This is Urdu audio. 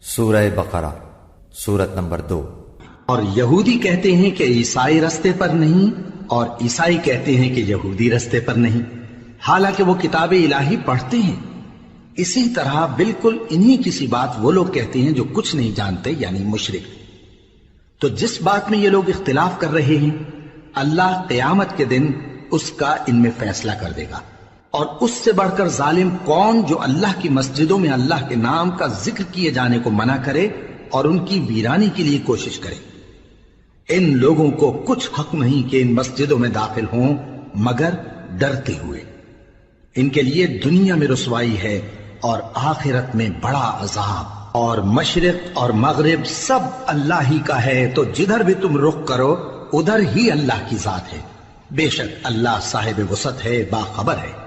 سورہ بقرہ سورت نمبر 2۔ اور یہودی کہتے ہیں کہ عیسائی رستے پر نہیں، اور عیسائی کہتے ہیں کہ یہودی رستے پر نہیں، حالانکہ وہ کتاب الہی پڑھتے ہیں۔ اسی طرح بالکل انہی کسی بات وہ لوگ کہتے ہیں جو کچھ نہیں جانتے، یعنی مشرک۔ تو جس بات میں یہ لوگ اختلاف کر رہے ہیں، اللہ قیامت کے دن اس کا ان میں فیصلہ کر دے گا۔ اور اس سے بڑھ کر ظالم کون جو اللہ کی مسجدوں میں اللہ کے نام کا ذکر کیے جانے کو منع کرے اور ان کی ویرانی کے لیے کوشش کرے۔ ان لوگوں کو کچھ حق نہیں کہ ان مسجدوں میں داخل ہوں مگر ڈرتے ہوئے۔ ان کے لیے دنیا میں رسوائی ہے اور آخرت میں بڑا عذاب۔ اور مشرق اور مغرب سب اللہ ہی کا ہے، تو جدھر بھی تم رخ کرو ادھر ہی اللہ کی ذات ہے۔ بے شک اللہ صاحب وسعت ہے، باخبر ہے۔